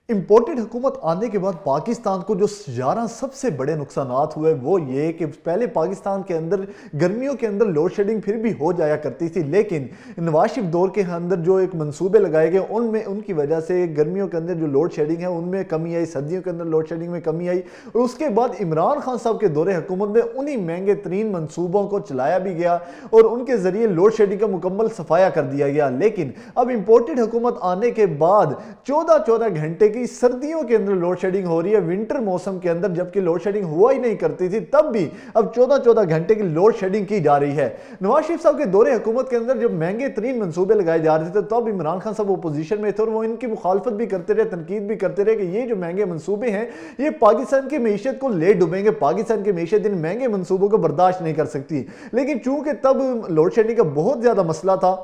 Imported हुकूमत आने के बाद पाकिस्तान को जो 11 सबसे बड़े नुकसानात हुए वो ये कि पहले पाकिस्तान के अंदर गर्मियों के अंदर लोड शेडिंग फिर भी हो जाया करती थी, लेकिन नवाज शरीफ दौर के अंदर जो एक मंसूबे लगाए गए उनमें उनकी वजह से गर्मियों के अंदर जो लोड शेडिंग है उनमें कमी आई, सर्दियों के अंदर लोड शेडिंग में कमी आई। और उसके बाद इमरान खान साहब के दौरे हुकूमत में उन्हीं महंगे तरीन मनसूबों को चलाया भी गया और उनके जरिए लोड शेडिंग का मुकम्मल सफाया कर दिया गया। लेकिन अब इम्पोर्टेड हुकूमत आने के बाद 14-14 घंटे सर्दियों के अंदर लोड शेडिंग हो रही है, विंटर मौसम के अंदर जबकि लोड शेडिंग हुआ ही नहीं करती थी तब भी अब 14-14 घंटे की लोड शेडिंग की जा रही है। नवाज शरीफ साहब के दौरे हुकूमत के अंदर जब महंगे तरीन मंसूबे लगाए जा रहे थे तब इमरान खान साहब अपोजिशन में थे और वो इनकी मुखालफत भी करते रहे, तनकीद भी करते रहे कि ये जो महंगे मंसूबे हैं ये पाकिस्तान की मीशत को ले डूबेंगे, पाकिस्तान की मीशत इन महंगे मंसूबों को बर्दाश्त नहीं कर सकती। लेकिन चूंकि तब लोड शेडिंग का बहुत ज्यादा मसला था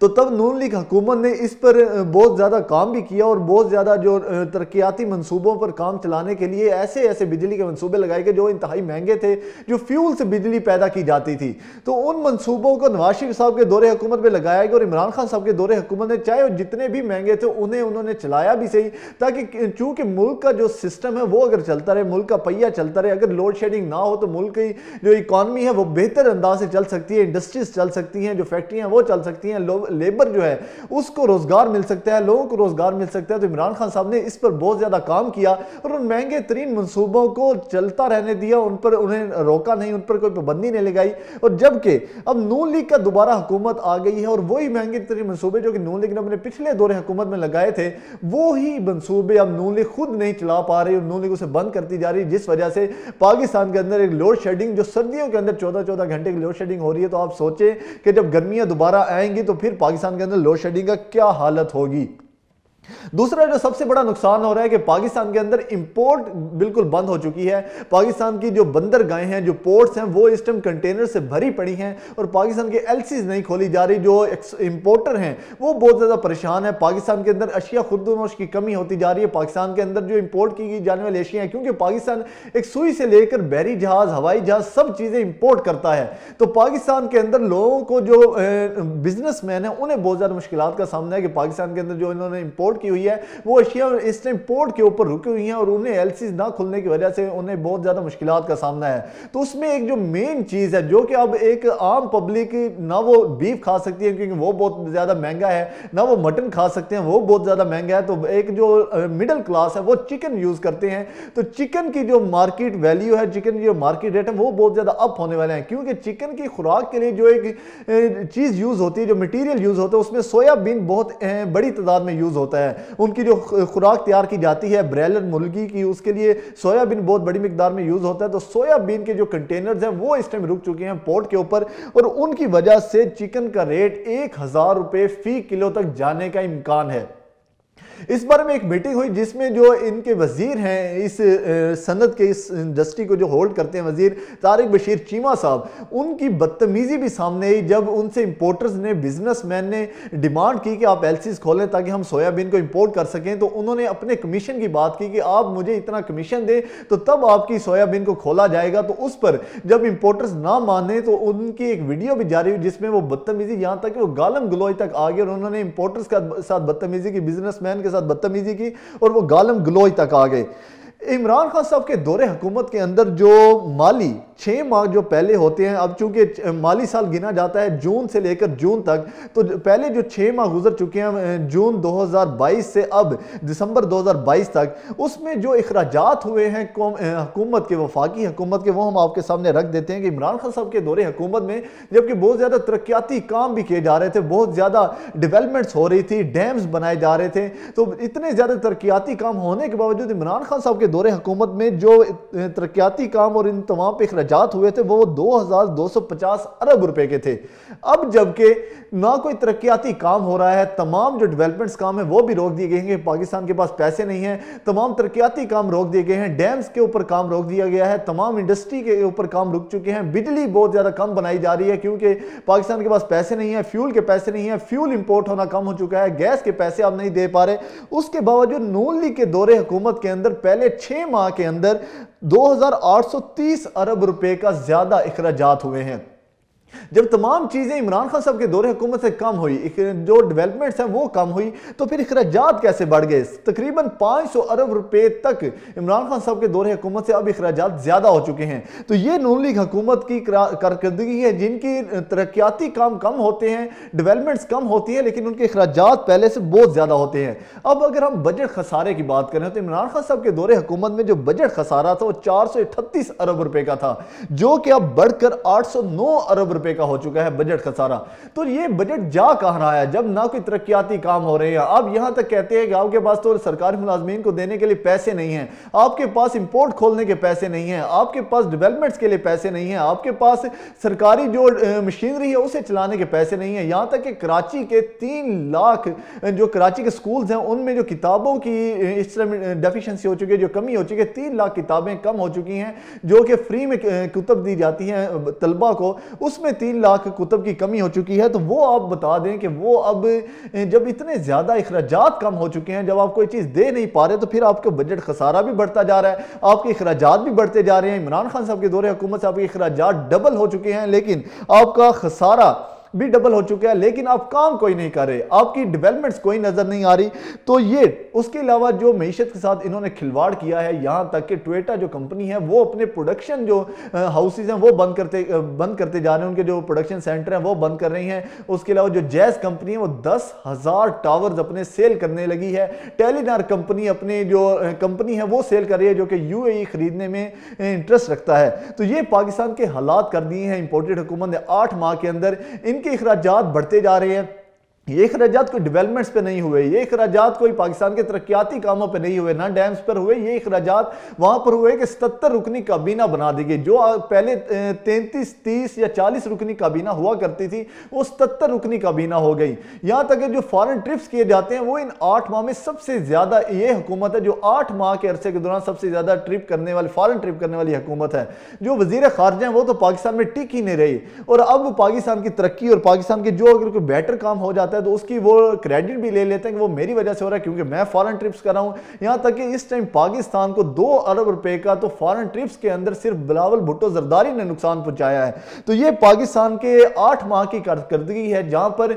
तो तब नून लीग हुकूमत ने इस पर बहुत ज़्यादा काम भी किया और बहुत ज़्यादा जो तरक्याती मंसूबों पर काम चलाने के लिए ऐसे ऐसे बिजली के मंसूबे लगाए गए जो इंतहाई महंगे थे, जो फ्यूल से बिजली पैदा की जाती थी। तो उन मंसूबों को नवाज शरीफ साहब के दौरे हुकूमत में लगाया गया और इमरान खान साहब के दौरे हुकूमत ने चाहे जितने भी महंगे थे उन्होंने चलाया भी सही, ताकि चूंकि मुल्क का जो सिस्टम है वो अगर चलता रहे, मुल्क का पहिया चलता रहे, अगर लोड शेडिंग ना हो तो मुल्क की जो इकॉनमी है वो बेहतर अंदाज से चल सकती है, इंडस्ट्रीज चल सकती हैं, जो फैक्ट्रियाँ वो चल सकती हैं, लेबर जो है उसको रोजगार मिल सकता है, लोगों को रोजगार मिल सकता है। तो इमरान खान साहब ने इस पर बहुत ज्यादा काम किया और उन महंगे तरीन मंसूबों को चलता रहने दिया, उन पर उन्हें रोका नहीं, उन पर कोई पाबंदी नहीं लगाई। और जबकि अब नून लीग का दोबारा हुकूमत आ गई है और वही महंगे तरीन मंसूबे जो कि नून लीग ने अपने पिछले दौरे हुकूमत में लगाए थे वो ही मंसूबे अब नून लीग खुद नहीं चला पा रही और नून लीग उसे बंद करती जा रही, जिस वजह से पाकिस्तान के अंदर एक लोड शेडिंग जो सर्दियों के अंदर 14-14 घंटे की लोड शेडिंग हो रही है। तो आप सोचें कि जब गर्मियां दोबारा आएंगी तो फिर पाकिस्तान के अंदर लोड शेडिंग का क्या हालत होगी। दूसरा जो सबसे बड़ा नुकसान हो रहा है कि पाकिस्तान के अंदर इंपोर्ट बिल्कुल बंद हो चुकी है। पाकिस्तान की जो बंदरगाहें हैं, जो पोर्ट्स हैं वो इस टाइम कंटेनर से भरी पड़ी हैं और पाकिस्तान की एलसीज नहीं खोली जा रही। जो इंपोर्टर हैं वो बहुत ज़्यादा परेशान है। पाकिस्तान के अंदर अशिया खुर्दनोश की कमी होती जा रही है। पाकिस्तान के अंदर जो इंपोर्ट की जाने वाली अशिया है, क्योंकि पाकिस्तान एक सुई से लेकर बहरी जहाज, हवाई जहाज सब चीज़ें इंपोर्ट करता है, तो पाकिस्तान के अंदर लोगों को जो बिजनेसमैन है उन्हें बहुत ज़्यादा मुश्किलात का सामना है कि पाकिस्तान के अंदर जो इन्होंने इंपोर्ट की हुई है वो अशिया इस टाइम पोर्ट के ऊपर रुकी हुई हैं और उन्हें एलसीज ना खुलने की वजह से उन्हें बहुत ज्यादा मुश्किलात का सामना है। तो उसमें एक जो मेन चीज है जो कि अब एक आम पब्लिक ना वो बीफ खा सकती है क्योंकि वो बहुत ज्यादा महंगा है, ना वो मटन खा सकते हैं वो बहुत ज्यादा महंगा है, तो एक जो मिडिल क्लास है वो चिकन यूज करते हैं। तो चिकन की जो मार्केट वैल्यू है, चिकन की जो मार्केट रेट है वो बहुत ज्यादा अप होने वाले हैं, क्योंकि चिकन की खुराक के लिए जो एक चीज यूज होती है, जो मटीरियल यूज होता है उसमें सोयाबीन बहुत बड़ी तादाद में यूज होता है। उनकी जो खुराक तैयार की जाती है ब्रॉयलर मुर्गी की, उसके लिए सोयाबीन बहुत बड़ी मिकदार में यूज होता है। तो सोयाबीन के जो कंटेनर्स हैं वो इस टाइम रुक चुके हैं पोर्ट के ऊपर और उनकी वजह से चिकन का रेट 1000 रुपए फी किलो तक जाने का इम्कान है। इस बारे में एक मीटिंग हुई जिसमें जो इनके वजीर हैं, इस सनत के इस इंडस्ट्री को जो होल्ड करते हैं, वजीर तारिक बशीर चीमा साहब, उनकी बदतमीजी भी सामने आई जब उनसे इंपोर्टर्स ने, बिजनेसमैन ने डिमांड की कि आप एलसीज खोलें ताकि हम सोयाबीन को इंपोर्ट कर सकें। तो उन्होंने अपने कमीशन की बात की कि आप मुझे इतना कमीशन दें तो तब आपकी सोयाबीन को खोला जाएगा। तो उस पर जब इंपोर्टर्स ना माने तो उनकी एक वीडियो भी जारी हुई जिसमें वो बदतमीजी, यहाँ तक कि वो गालम गलोई तक आ गए और उन्होंने इंपोर्टर्स के साथ बदतमीजी की, बिजनेसमैन के साथ बदतमीजी की और वो गालम गलोई तक आ गए। इमरान खान साहब के दौरे हुकूमत के अंदर जो माली 6 माह जो पहले होते हैं, अब चूंकि माली साल गिना जाता है जून से लेकर जून तक, तो पहले जो 6 माह गुजर चुके हैं जून 2022 से अब दिसंबर 2022 तक, उसमें जो इखराजात हुए हैं हुकूमत के, वफाकी हुकूमत के, वो हम आपके सामने रख देते हैं कि इमरान खान साहब के दौरे हुकूमत में जबकि बहुत ज़्यादा तरक्याती काम भी किए जा रहे थे, बहुत ज़्यादा डेवलपमेंट्स हो रही थी, डैम्स बनाए जा रहे थे, तो इतने ज़्यादा तरक्याती काम होने के बावजूद इमरान खान साहब के दौरे हुकूमत में जो तरक्याती काम और इन तमाम पे इखराजात हुए थे वो 2250 अरब रुपए के थे। अब जबकि ना कोई तरक्याती काम हो रहा है, तमाम जो डेवलपमेंट्स काम है वो भी रोक दिए गए हैं, पाकिस्तान के पास पैसे नहीं है, तमाम तरक्याती काम रोक दिए गए हैं, डैम्स के ऊपर काम रोक दिया गया है, तमाम इंडस्ट्री के ऊपर काम रुक चुके हैं, बिजली बहुत ज्यादा कम बनाई जा रही है क्योंकि पाकिस्तान के पास पैसे नहीं है, फ्यूल के पैसे नहीं है, फ्यूल इंपोर्ट होना कम हो चुका है, गैस के पैसे आप नहीं दे पा रहे। उसके बावजूद नून लीग के दौरे हुकूमत के अंदर पहले 6 माह के अंदर 2830 अरब रुपए का ज्यादा इखराजात हुए हैं। जब तमाम चीज़ें इमरान खान साहब के दौरे हुकूमत से कम हुई, जो डेवलपमेंट्स हैं वो कम हुई, तो फिर अखराजात कैसे बढ़ गए? तकरीबन 500 अरब रुपए तक इमरान खान साहब के दौरे हुकूमत से अब अखराजात ज़्यादा हो चुके हैं। तो ये नून लीग हुकूमत की कारकर्दगी है, जिनकी तरक्याती काम कम होते हैं, डेवलपमेंट्स कम होती है, लेकिन उनके अखराजात पहले से बहुत ज़्यादा होते हैं। अब अगर हम बजट खसारे की बात करें तो इमरान खान साहब के दौरे हुकूमत में जो बजट खसारा था वो 438 अरब रुपए का था, जो कि अब बढ़कर 809 अरब रुपए का हो चुका है बजट खसारा। तो ये बजट जा कहां रहा है जब ना कोई तरक्याती काम हो रहे हैं? आप यहां तक कहते हैं कि आपके पास तो सरकारी मुलाजमीन को देने के लिए पैसे नहीं हैं, आपके पास इंपोर्ट खोलने के पैसे नहीं हैं, आपके पास डेवलपमेंट्स के लिए पैसे नहीं हैं, आपके पास सरकारी जो मशीनरी है उसे चलाने के पैसे नहीं है। यहां तक कि कराची के 3 लाख जो कराची के स्कूल्स हैं उनमें जो किताबों की इस तरह डेफिशिएंसी हो चुकी है, जो कमी हो चुकी है, 3 लाख किताबें कम हो चुकी हैं जो कि फ्री में कुतब दी जाती हैं तलबा को, उसमें 3 लाख कुतब की कमी हो चुकी है। तो वो आप बता दें कि वो अब जब इतने ज्यादा अखराजात कम हो चुके हैं, जब आप कोई चीज दे नहीं पा रहे, तो फिर आपका बजट खसारा भी बढ़ता जा रहा है, आपके अखराजात भी बढ़ते जा रहे हैं। इमरान खान साहब के दौरे हुकूमत से आपके अखराजात डबल हो चुके हैं, लेकिन आपका खसारा भी डबल हो चुका है, लेकिन आप काम कोई नहीं कर रहे, आपकी डेवलपमेंट्स कोई नजर नहीं आ रही। तो ये उसके अलावा जो मईशत के साथ इन्होंने खिलवाड़ किया है, यहां तक कि टोयोटा जो कंपनी है वो अपने प्रोडक्शन जो हाउसेज हैं वो बंद करते जा रहे हैं, उनके जो प्रोडक्शन सेंटर हैं वो बंद कर रही हैं। उसके अलावा जो जैज कंपनी है वो 10,000 टावर्स अपने सेल करने लगी है। टेलीनार कंपनी अपने जो कंपनी है वो सेल कर रही है, जो कि यूएई खरीदने में इंटरेस्ट रखता है। तो ये पाकिस्तान के हालात कर दिए हैं इंपोर्टेड हुकूमत ने 8 माह के अंदर। इनके अखराजात बढ़ते जा रहे हैं, ये अखराजात कोई डेवलपमेंट्स पे नहीं हुए, ये अखराजात कोई पाकिस्तान के तरक्याती कामों पे नहीं हुए, ना डैम्स पर हुए, ये अखराजात वहां पर हुए कि 77 रुकनी काबीना बना दी गई। जो पहले 33, 30 या 40 रुकनी काबीना हुआ करती थी वो 77 रुकनी काबीना हो गई। यहां तक कि जो फॉरेन ट्रिप्स किए जाते हैं वो इन 8 माह में सबसे ज्यादा ये हुकूमत है जो 8 माह के अरसे के दौरान सबसे ज्यादा ट्रिप करने वाली, फॉरेन ट्रिप करने वाली हुकूमत है। जो वजीर खारजा है वो तो पाकिस्तान में टिक ही नहीं रही, और अब पाकिस्तान की तरक्की और पाकिस्तान के जो अगर कोई बेटर काम हो जाता है तो उसकी वो क्रेडिट भी ले लेते हैं कि वो मेरी वजह से हो रहा है क्योंकि मैं फॉरेन ट्रिप्स कर रहा हूं। यहां तक कि इस टाइम पाकिस्तान को 2 अरब रुपए का तो फॉरेन ट्रिप्स के अंदर सिर्फ बिलावल भुट्टो जरदारी ने नुकसान पहुंचाया है। तो ये पाकिस्तान के 8 माह की कारकर्दगी है जहां पर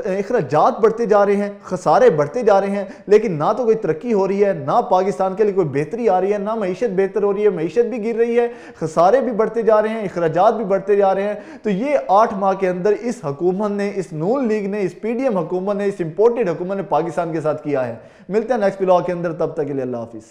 अखराजात बढ़ते जा रहे हैं, खसारे बढ़ते जा रहे हैं, लेकिन ना तो कोई तरक्की हो रही है, ना पाकिस्तान के लिए कोई बेहतरी आ रही है, ना मईशत बेहतर हो रही है, मईशत भी गिर रही है, खसारे भी बढ़ते जा रहे हैं, अखराजात भी बढ़ते जा रहे हैं। तो ये 8 माह के अंदर इस हुकूमत ने, इस नून लीग ने, इस पीडीएम हुकूमत ने, इस इंपोर्टेड हुकूमत ने पाकिस्तान के साथ किया है। मिलते हैं नेक्स्ट ब्लॉग के अंदर, तब तक के लिए अल्लाह हाफिज।